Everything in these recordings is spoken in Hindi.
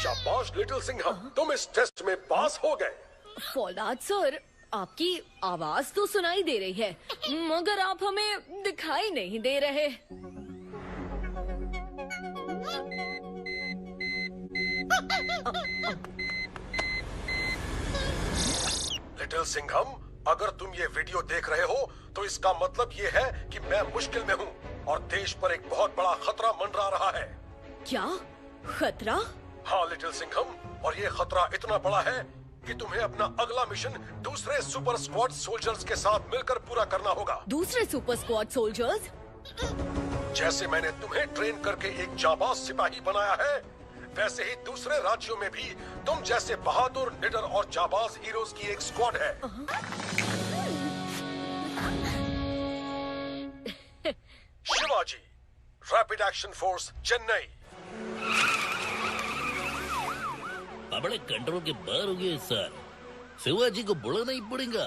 शाबाश लिटिल सिंघम, तुम इस टेस्ट में पास हो गए। फौलाद सर, आपकी आवाज तो सुनाई दे रही है, मगर आप हमें दिखाई नहीं दे रहे। लिटिल सिंघम, अगर तुम ये वीडियो देख रहे हो तो इसका मतलब ये है कि मैं मुश्किल में हूँ और देश पर एक बहुत बड़ा खतरा मंडरा रहा है। क्या खतरा? हाँ लिटिल सिंघम, और ये खतरा इतना बड़ा है कि तुम्हें अपना अगला मिशन दूसरे सुपर स्क्वाड सोल्जर्स के साथ मिलकर पूरा करना होगा। दूसरे सुपर स्क्वाड सोल्जर्स? जैसे मैंने तुम्हें ट्रेन करके एक जाबाज सिपाही बनाया है, वैसे ही दूसरे राज्यों में भी तुम जैसे बहादुर, निडर और जाबाज हीरोज की एक स्क्वाड है। Shivaji, rapid action force Chennai. अपने कंट्रोल के बाहर हो गए सर, शिवाजी को बुलाना ही पड़ेगा।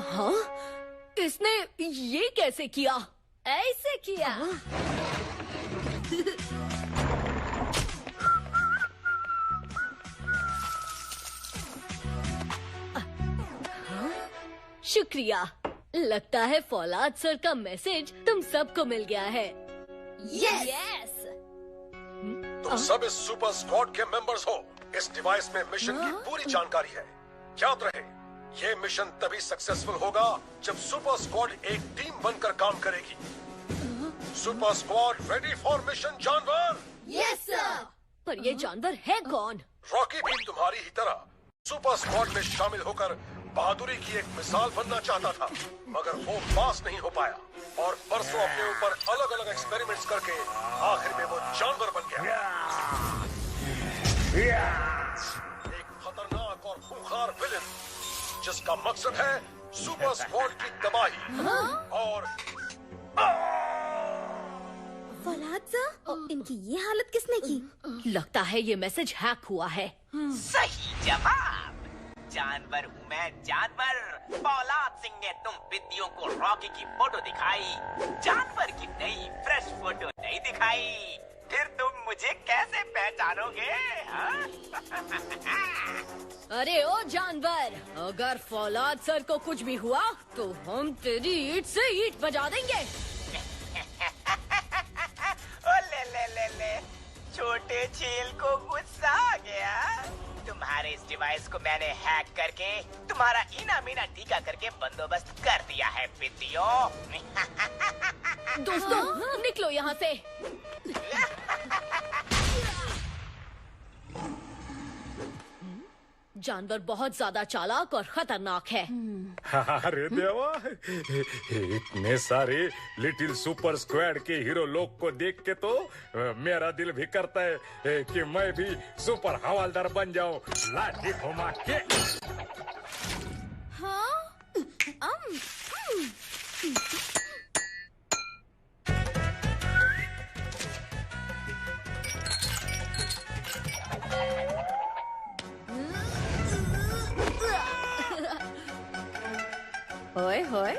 हाँ? इसने ये कैसे किया? ऐसे किया। शुक्रिया। लगता है फौलाद सर का मैसेज तुम सबको मिल गया है। यस। तुम सब इस सुपर स्क्वाड के मेंबर्स हो। इस डिवाइस में मिशन की पूरी जानकारी है। याद रहे, ये मिशन तभी सक्सेसफुल होगा जब सुपर स्क्वाड एक टीम बनकर काम करेगी। Super squad ready for mission जानवर। Yes sir. पर ये जानवर है कौन? रॉकी भी तुम्हारी ही तरह सुपर स्क्वाड में शामिल होकर बहादुरी की एक मिसाल बनना चाहता था, मगर वो पास नहीं हो पाया और बरसों अपने ऊपर अलग अलग एक्सपेरिमेंट्स करके आखिर में वो जानवर बन गया। एक खतरनाक और खूंखार विलेन जिसका मकसद है सुपर स्क्वाड की तबाही। और फौलाद सर, इनकी ये हालत किसने की? लगता है ये मैसेज हैक हुआ है। सही जवाब। जानवर हूँ मैं, जानवर। फौलाद सिंह ने तुम बिद्दियों को रॉकी की फोटो दिखाई, जानवर की नई फ्रेश फोटो नहीं दिखाई। फिर तुम मुझे कैसे पहचानोगे? अरे ओ जानवर, अगर फौलाद सर को कुछ भी हुआ तो हम तेरी ईंट से ईंट बजा देंगे। ओ ले, छोटे चील को गुस्सा आ गया। तुम्हारे इस डिवाइस को मैंने हैक करके तुम्हारा इना मीना टीका करके बंदोबस्त कर दिया है बिद्दियों। दोस्तों, निकलो यहाँ से। जानवर बहुत ज्यादा चालाक और खतरनाक है। अरे देवा, इतने सारे लिटिल सुपर स्क्वाड के हीरो लोग को देख के तो मेरा दिल भी करता है कि मैं भी सुपर हवालदार बन जाऊं, लाठी घुमा के। हाँ? होए होए,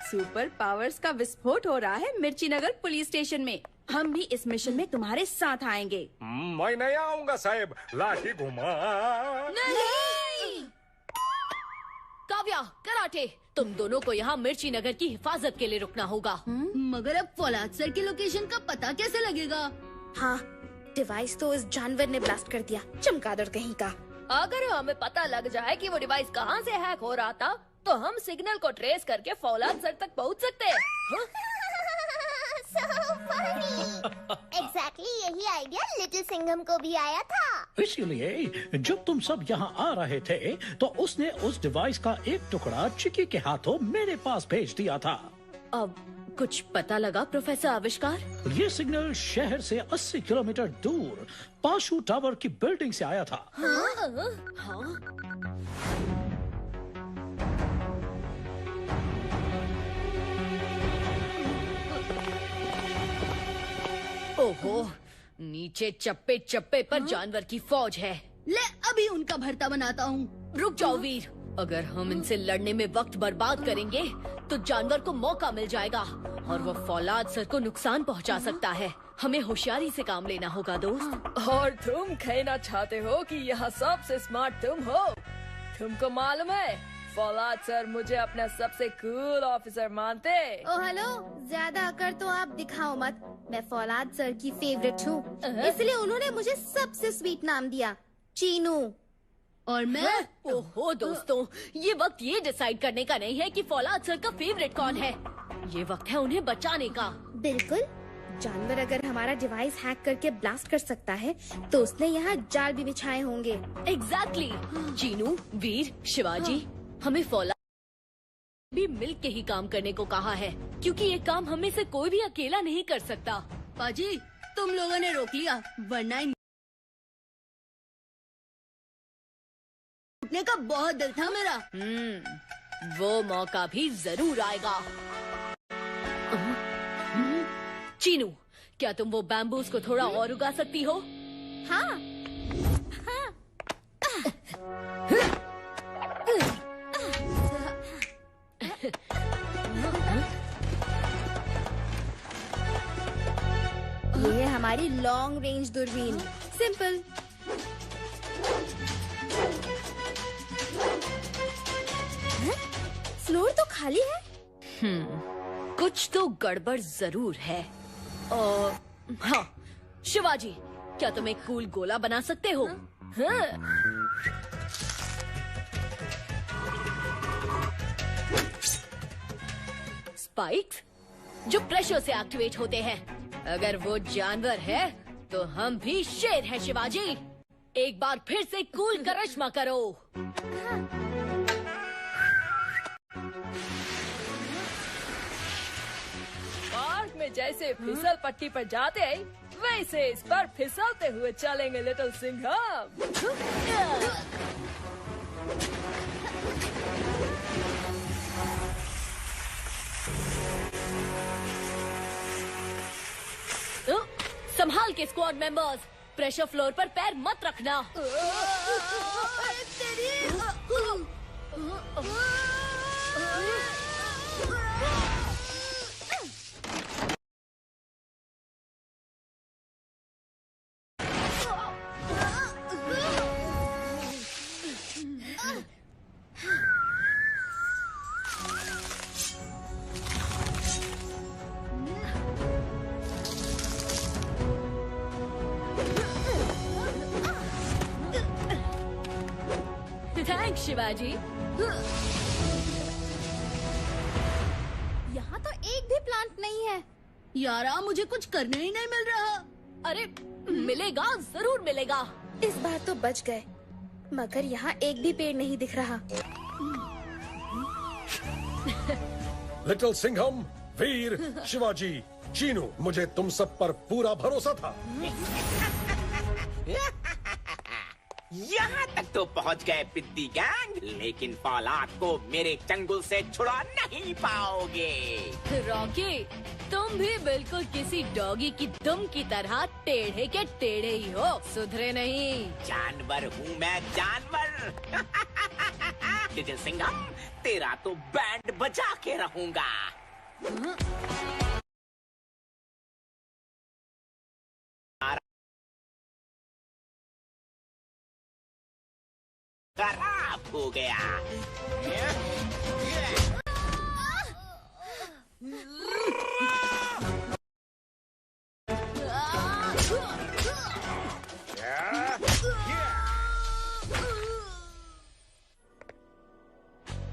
सुपर पावर्स का विस्फोट हो रहा है मिर्ची नगर पुलिस स्टेशन में। हम भी इस मिशन में तुम्हारे साथ आएंगे। मैं नहीं आऊंगा साहब, लाठी घुमा। नहीं। काव्या, कराटे, तुम दोनों को यहाँ मिर्ची नगर की हिफाजत के लिए रुकना होगा। मगर अब फौलाद सर की लोकेशन का पता कैसे लगेगा? हाँ, डिवाइस तो इस जानवर ने ब्लास्ट कर दिया, चमगादड़ कहीं का। अगर हमें पता लग जाए कि वो डिवाइस कहाँ से हैक हो रहा था, तो हम सिग्नल को ट्रेस करके फौलाद सर तक पहुँच सकते हैं। हाँ? एग्जैक्टली यही आइडिया लिटिल सिंघम को भी आया था। इसीलिए जब तुम सब यहाँ आ रहे थे तो उसने उस डिवाइस का एक टुकड़ा चिकी के हाथों मेरे पास भेज दिया था। अब कुछ पता लगा प्रोफेसर आविष्कार? ये सिग्नल शहर से 80 किलोमीटर दूर पाशु टावर की बिल्डिंग से आया था। हाँ? ओहो, नीचे चप्पे चप्पे पर जानवर की फौज है। ले अभी उनका भरता बनाता हूँ। रुक जाओ वीर, अगर हम इनसे लड़ने में वक्त बर्बाद करेंगे तो जानवर को मौका मिल जाएगा और वो फौलाद सर को नुकसान पहुंचा सकता है। हमें होशियारी से काम लेना होगा दोस्त। और तुम कहना चाहते हो कि यहाँ सबसे स्मार्ट तुम हो? तुमको मालूम है फौलाद सर मुझे अपना सबसे कूल ऑफिसर मानते। ओ हेलो, ज्यादा अकड़ तो आप दिखाओ मत। मैं फौलाद सर की फेवरेट हूँ, इसलिए उन्होंने मुझे सबसे स्वीट नाम दिया, चीनू। और मैं? ओहो दोस्तों, ये वक्त ये डिसाइड करने का नहीं है कि फौलाद सर का फेवरेट कौन है। ये वक्त है उन्हें बचाने का। बिल्कुल, जानवर अगर हमारा डिवाइस हैक करके ब्लास्ट कर सकता है तो उसने यहाँ जाल भी बिछाए होंगे। एग्जैक्टली। चीनू, वीर, शिवाजी, हमें फौलाद भी मिल के ही काम करने को कहा है, क्योंकि ये काम हमें से कोई भी अकेला नहीं कर सकता। पाजी, तुम लोगों ने रोक लिया, वरना उठने का बहुत दिल था मेरा। वो मौका भी जरूर आएगा। चीनू, क्या तुम वो बैम्बूस को थोड़ा और उगा सकती हो? हाँ। ये है हमारी लॉन्ग रेंज दूरबीन, सिंपल। फ्लोर तो खाली है। कुछ तो गड़बड़ जरूर है। और हाँ, शिवाजी, क्या तुम एक कूल गोला बना सकते हो? हाँ? स्पाइक्स जो प्रेशर से एक्टिवेट होते हैं। अगर वो जानवर है तो हम भी शेर हैं शिवाजी। एक बार फिर से कूल करिश्मा करो। पार्क में जैसे फिसल पट्टी पर जाते हैं, वैसे इस पर फिसलते हुए चलेंगे लिटिल सिंघम। संभाल के स्क्वाड मेंबर्स, प्रेशर फ्लोर पर पैर मत रखना। थैंक्स शिवाजी। यहाँ तो एक भी प्लांट नहीं है। यारा, मुझे कुछ करने ही नहीं मिल रहा। अरे मिलेगा, जरूर मिलेगा। इस बार तो बच गए, मगर यहाँ एक भी पेड़ नहीं दिख रहा। लिटिल सिंघम, वीर, शिवाजी, चीनू, मुझे तुम सब पर पूरा भरोसा था। यहाँ तक तो पहुँच गए पिद्दी गैंग, लेकिन फौलाद को मेरे चंगुल से छुड़ा नहीं पाओगे। रॉकी, तुम भी बिल्कुल किसी डॉगी की दुम की तरह टेढ़े के टेढ़े ही हो, सुधरे नहीं। जानवर हूँ मैं, जानवर। लिटिल सिंघम, तेरा तो बैंड बजा के रहूंगा। खराब साफ हो गया।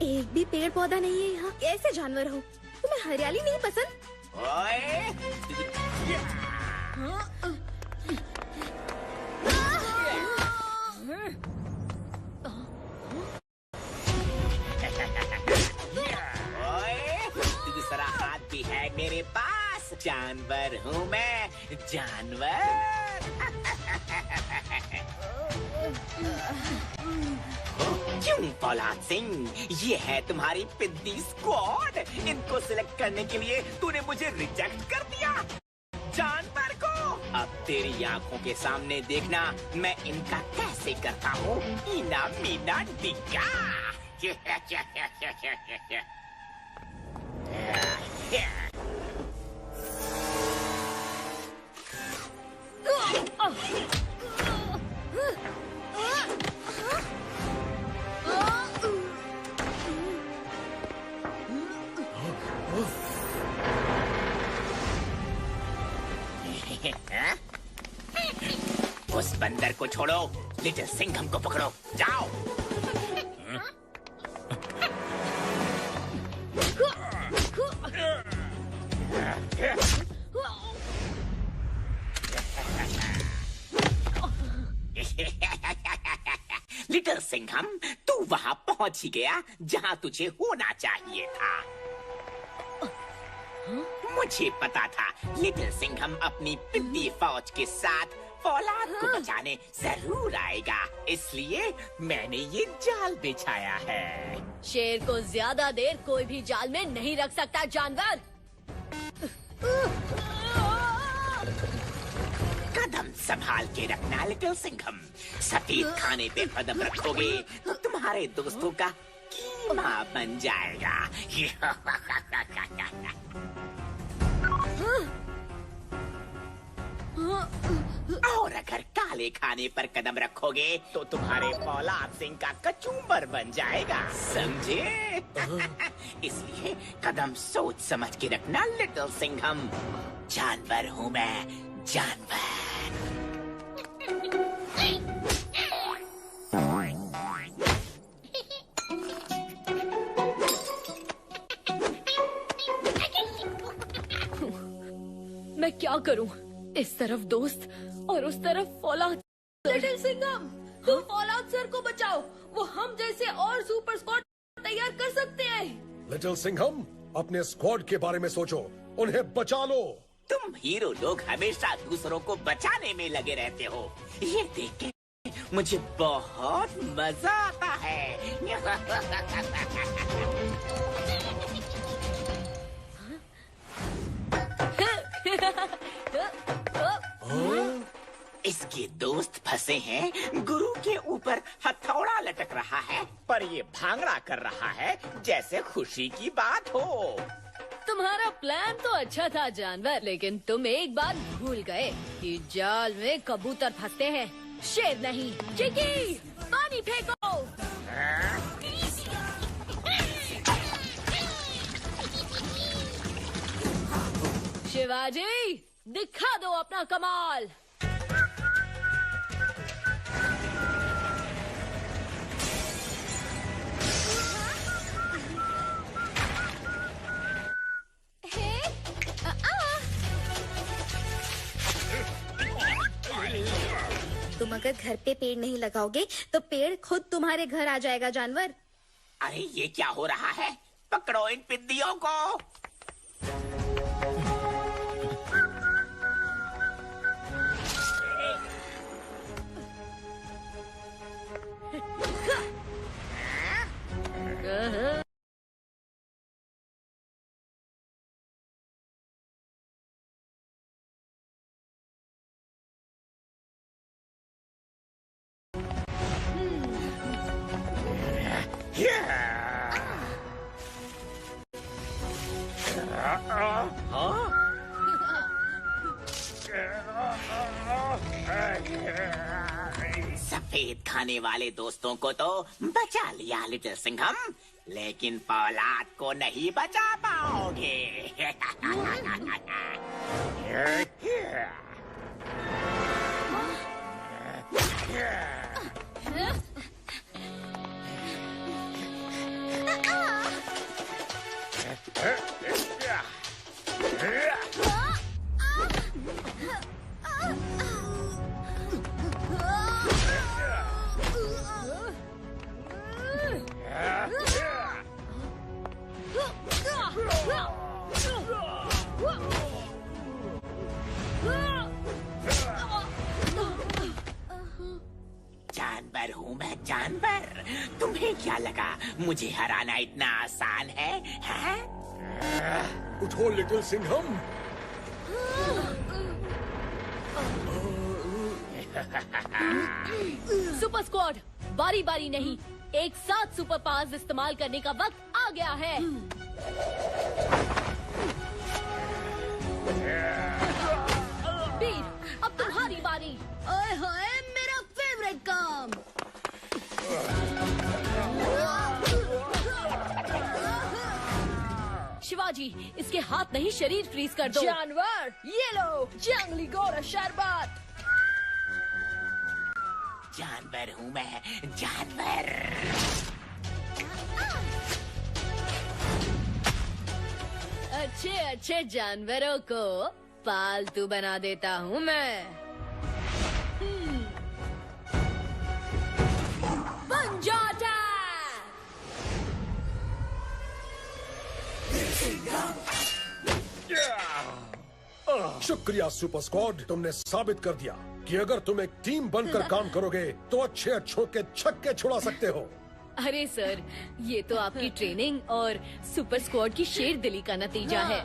एक भी पेड़ पौधा नहीं है यहाँ। कैसे जानवर हो? तुम्हें हरियाली नहीं पसंद? दूसरा हाथ भी है मेरे पास। जानवर हूँ मैं, जानवर। क्यों फौलाद सिंह, ये है तुम्हारी पिद्दी स्क्वाड। इनको सिलेक्ट करने के लिए तूने मुझे रिजेक्ट कर दिया। जानवर को अब तेरी आंखों के सामने देखना मैं इनका कैसे करता हूँ। इना मीना डिगा। उस बंदर को छोड़ो, लिटिल सिंघम को पकड़ो, जाओ। लिटिल सिंघम, तू वहां पहुंच ही गया जहां तुझे होना चाहिए था। मुझे पता था लिटिल सिंघम अपनी पिद्दी फौज के साथ फौलाद को बचाने जरूर आएगा, इसलिए मैंने ये जाल बिछाया है। शेर को ज्यादा देर कोई भी जाल में नहीं रख सकता जानवर। कदम संभाल के रखना लिटिल सिंघम। सफेद खाने पे कदम रखोगे तो तुम्हारे दोस्तों का कीमा बन जाएगा। और अगर काले खाने पर कदम रखोगे तो तुम्हारे फौलाद सिंह का कचूमर बन जाएगा, समझे? इसलिए कदम सोच समझ के रखना लिटिल सिंघम। जानवर हूँ मैं, जानवर। मैं क्या करूं? इस तरफ दोस्त और उस तरफ फौलाद। लिटिल सिंघम, तुम फौलाद सर को बचाओ। वो हम जैसे और सुपर स्क्वाड तैयार कर सकते हैं। लिटिल सिंघम, अपने स्क्वाड के बारे में सोचो, उन्हें बचा लो। तुम हीरो लोग हमेशा दूसरों को बचाने में लगे रहते हो। ये देख के मुझे बहुत मजा आता है। इसके दोस्त फंसे हैं। गुरु के ऊपर हथौड़ा लटक रहा है, पर ये भांगड़ा कर रहा है जैसे खुशी की बात हो। तुम्हारा प्लान तो अच्छा था जानवर, लेकिन तुम एक बात भूल गए कि जाल में कबूतर फंसते हैं, शेर नहीं। चिकी, पानी फेंको। शिवाजी, दिखा दो अपना कमाल। तुम अगर घर पे पेड़ नहीं लगाओगे तो पेड़ खुद तुम्हारे घर आ जाएगा जानवर। अरे ये क्या हो रहा है? पकड़ो इन पिद्दियों को। सफेद खाने वाले दोस्तों को तो बचा लिया लिटिल सिंघम, लेकिन फौलाद को नहीं बचा पाओगे। जानवर हूँ मैं, जानवर। तुम्हें क्या लगा मुझे हराना इतना आसान है, हैं? उठो लिटिल सिंघम। सुपर स्क्वाड, बारी बारी नहीं, एक साथ सुपर पावर्स इस्तेमाल करने का वक्त आ गया है। वीर, अब तुम्हारी बारी। ओए होए, मेरा फेवरेट काम। शिवाजी, इसके हाथ नहीं, शरीर फ्रीज कर दो। जानवर, ये लो जंगली घोड़ा शरबत। जानवर हूँ मैं, जानवर। अच्छे अच्छे जानवरों को पालतू बना देता हूँ मैं। बन जाता। शुक्रिया सुपर स्क्वाड, तुमने साबित कर दिया कि अगर तुम एक टीम बनकर काम करोगे तो अच्छे अच्छों के छक्के छुड़ा सकते हो। अरे सर, ये तो आपकी ट्रेनिंग और सुपर स्क्वाड की शेर दिली का नतीजा है।